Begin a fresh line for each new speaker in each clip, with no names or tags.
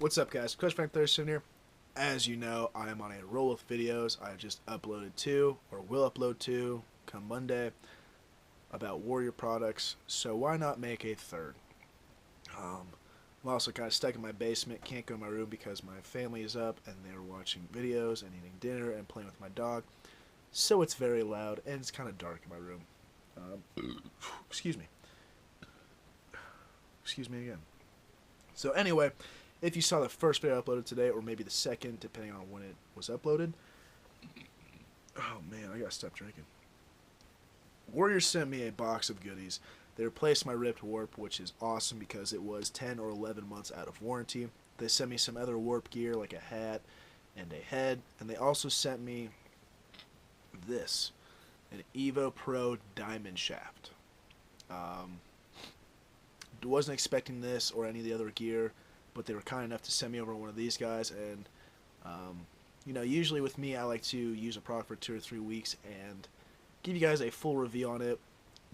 What's up, guys? Coach Frank Thurston here. As you know, I am on a roll with videos. I just uploaded two, or will upload two, come Monday, about Warrior products, so why not make a third? I'm also kind of stuck in my basement, can't go to my room because my family is up and they're watching videos and eating dinner and playing with my dog, so it's very loud and it's kind of dark in my room. Excuse me. Excuse me again. So anyway, if you saw the first video uploaded today, or maybe the second, depending on when it was uploaded. Oh man, I gotta stop drinking. Warriors sent me a box of goodies. They replaced my ripped warp, which is awesome because it was 10 or 11 months out of warranty. They sent me some other warp gear like a hat and a head, and they also sent me this, an Evo Pro diamond shaft. Wasn't expecting this or any of the other gear, but they were kind enough to send me over one of these guys. And usually with me, I like to use a product for 2 or 3 weeks and give you guys a full review on it.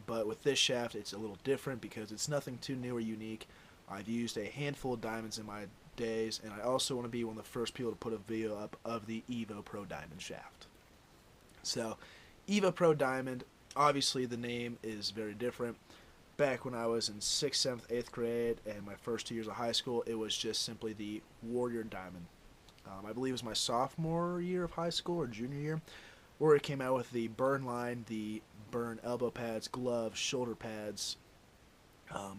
But with this shaft, it's a little different because it's nothing too new or unique. I've used a handful of diamonds in my days, and I also want to be one of the first people to put a video up of the Evo Pro Diamond shaft. So, Evo Pro Diamond, obviously the name is very different. Back when I was in 6th, 7th, 8th grade and my first 2 years of high school, it was just simply the Warrior Diamond. I believe it was my sophomore year of high school or junior year, where it came out with the burn line, the burn elbow pads, gloves, shoulder pads,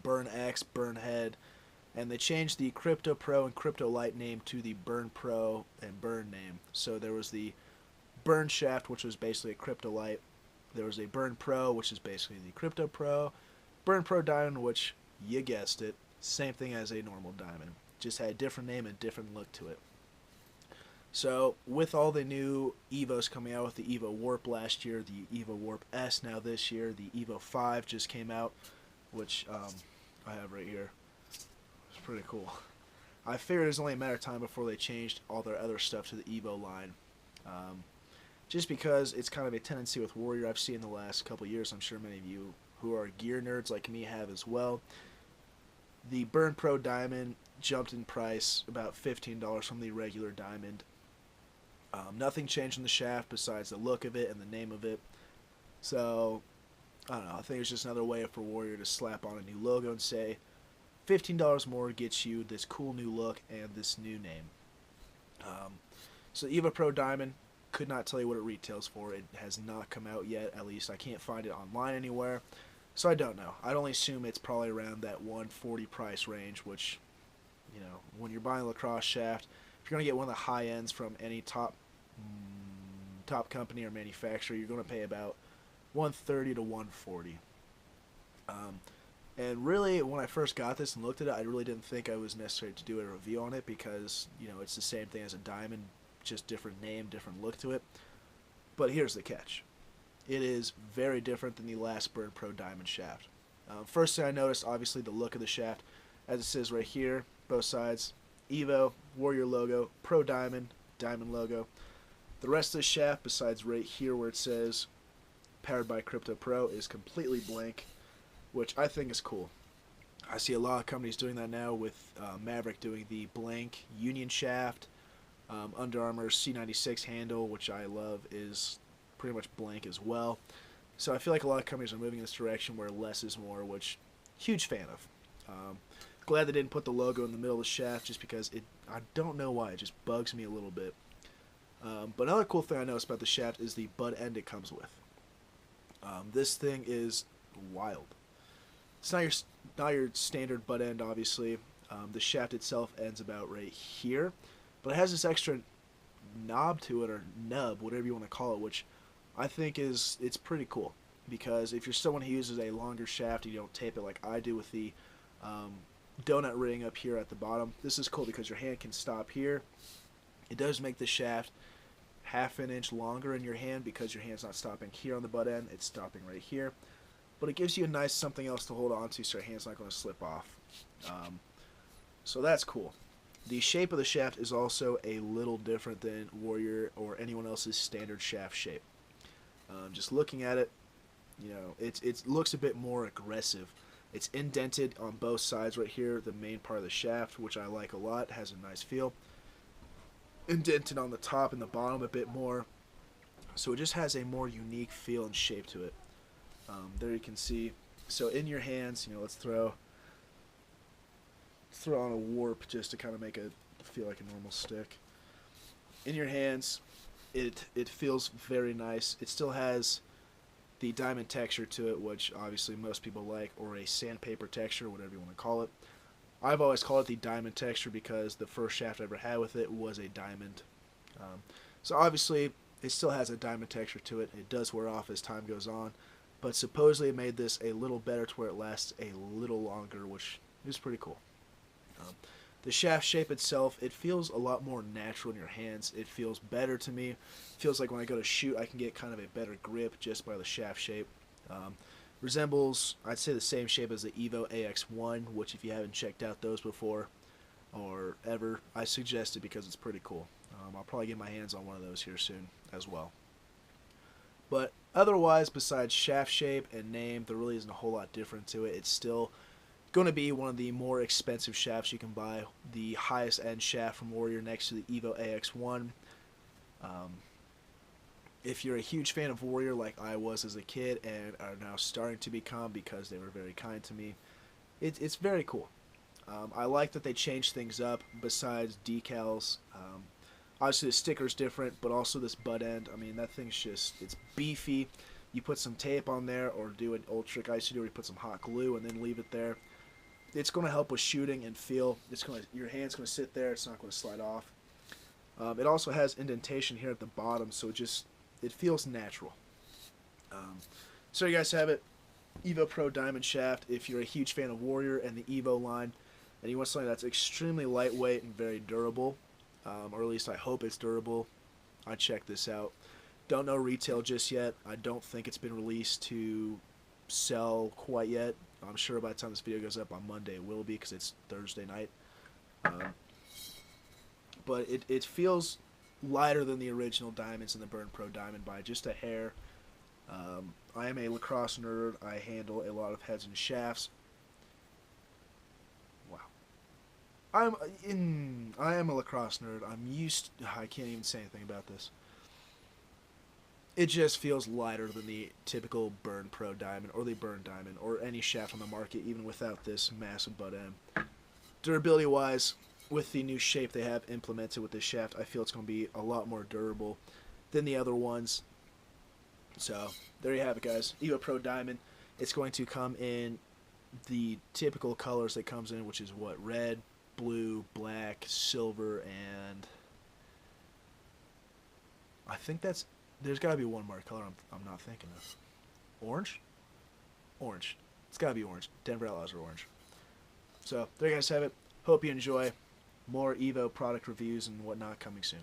burn X, burn head, and they changed the Crypto Pro and Crypto Light name to the Burn Pro and Burn name. So there was the Burn Shaft, which was basically a Crypto Light. There was a Burn Pro, which is basically the Crypto Pro. Burn Pro Diamond, which, you guessed it, same thing as a normal diamond. Just had a different name and different look to it. So, with all the new Evos coming out with the Evo Warp last year, the Evo Warp S now this year, the Evo 5 just came out, which I have right here. It's pretty cool. I figured it was only a matter of time before they changed all their other stuff to the Evo line. Just because it's kind of a tendency with Warrior I've seen in the last couple of years. I'm sure many of you who are gear nerds like me have as well. The Burn Pro Diamond jumped in price about $15 from the regular diamond. Nothing changed in the shaft besides the look of it and the name of it. So, I don't know. I think it's just another way for Warrior to slap on a new logo and say, $15 more gets you this cool new look and this new name. So Evo Pro Diamond, could not tell you what it retails for. It has not come out yet. At least I can't find it online anywhere. So I don't know. I'd only assume it's probably around that $140 price range, which, when you're buying a lacrosse shaft, if you're going to get one of the high ends from any top company or manufacturer, you're going to pay about $130 to $140. And really, when I first got this and looked at it, I really didn't think I was necessary to do a review on it because, it's the same thing as a diamond, just different name, different look to it. But here's the catch. It is very different than the last Burn Pro Diamond shaft. First thing I noticed, obviously, the look of the shaft. As it says right here, both sides, Evo, Warrior logo, Pro Diamond, Diamond logo. The rest of the shaft, besides right here where it says powered by Crypto Pro, is completely blank, which I think is cool. I see a lot of companies doing that now with Maverick doing the blank Union shaft. Under Armour's C96 handle, which I love, is pretty much blank as well. So I feel like a lot of companies are moving in this direction where less is more, which huge fan of. Glad they didn't put the logo in the middle of the shaft just because I don't know why, it just bugs me a little bit. But another cool thing I noticed about the shaft is the butt end it comes with. This thing is wild. It's not your standard butt end, obviously. The shaft itself ends about right here, but it has this extra knob to it, or nub, whatever you want to call it, which I think it's pretty cool. Because if you're someone who uses a longer shaft, you don't tape it like I do with the donut ring up here at the bottom. This is cool because your hand can stop here. It does make the shaft half an inch longer in your hand because your hand's not stopping here on the butt end, it's stopping right here. But it gives you a nice something else to hold on to so your hand's not going to slip off. So that's cool. The shape of the shaft is also a little different than Warrior or anyone else's standard shaft shape. Just looking at it, it looks a bit more aggressive It's indented on both sides right here, the main part of the shaft, which I like a lot. It has a nice feel. Indented on the top and the bottom a bit more. So it just has a more unique feel and shape to it. There you can see. So in your hands, let's throw on a warp just to kind of make it feel like a normal stick. In your hands, it feels very nice. It still has the diamond texture to it, which obviously most people like, or a sandpaper texture, whatever you want to call it. I've always called it the diamond texture because the first shaft I ever had with it was a diamond. So obviously, it still has a diamond texture to it. It does wear off as time goes on, but supposedly it made this a little better to where it lasts a little longer, which is pretty cool. The shaft shape itself, it feels a lot more natural in your hands. It feels better to me. It feels like when I go to shoot, I can get kind of a better grip just by the shaft shape. Resembles, I'd say, the same shape as the Evo AX1, which if you haven't checked out those before or ever, I suggest it because it's pretty cool. I'll probably get my hands on one of those here soon as well. But otherwise, besides shaft shape and name, there really isn't a whole lot different to it. It's still going to be one of the more expensive shafts you can buy. The highest end shaft from Warrior next to the Evo AX1. If you're a huge fan of Warrior like I was as a kid and are now starting to become because they were very kind to me, it's very cool. I like that they changed things up besides decals. Obviously the sticker's different, but also this butt end. I mean, that thing's it's beefy. You put some tape on there or do an old trick I used to do where you put some hot glue and then leave it there. It's going to help with shooting and feel. Your hand's going to sit there. It's not going to slide off. It also has indentation here at the bottom, so it feels natural. So you guys have it. Evo Pro Diamond Shaft. If you're a huge fan of Warrior and the Evo line, and you want something that's extremely lightweight and very durable, or at least I hope it's durable, I'd check this out. Don't know retail just yet. I don't think it's been released to sell quite yet. I'm sure by the time this video goes up on Monday it will be because it's Thursday night. But it feels lighter than the original Diamonds and the Burn Pro Diamond by just a hair. I am a lacrosse nerd. I handle a lot of heads and shafts. Wow. I am a lacrosse nerd. I can't even say anything about this. It just feels lighter than the typical Burn Pro Diamond or the Burn Diamond or any shaft on the market, even without this massive butt end. Durability wise, with the new shape they have implemented with this shaft, I feel it's going to be a lot more durable than the other ones. So there you have it, guys. Evo Pro Diamond. It's going to come in the typical colors it comes in, which is what? Red, blue, black, silver, and I think there's got to be one more color I'm not thinking of. Orange? Orange. It's got to be orange. Denver Outlaws are orange. So there you guys have it. Hope you enjoy more Evo product reviews and whatnot coming soon.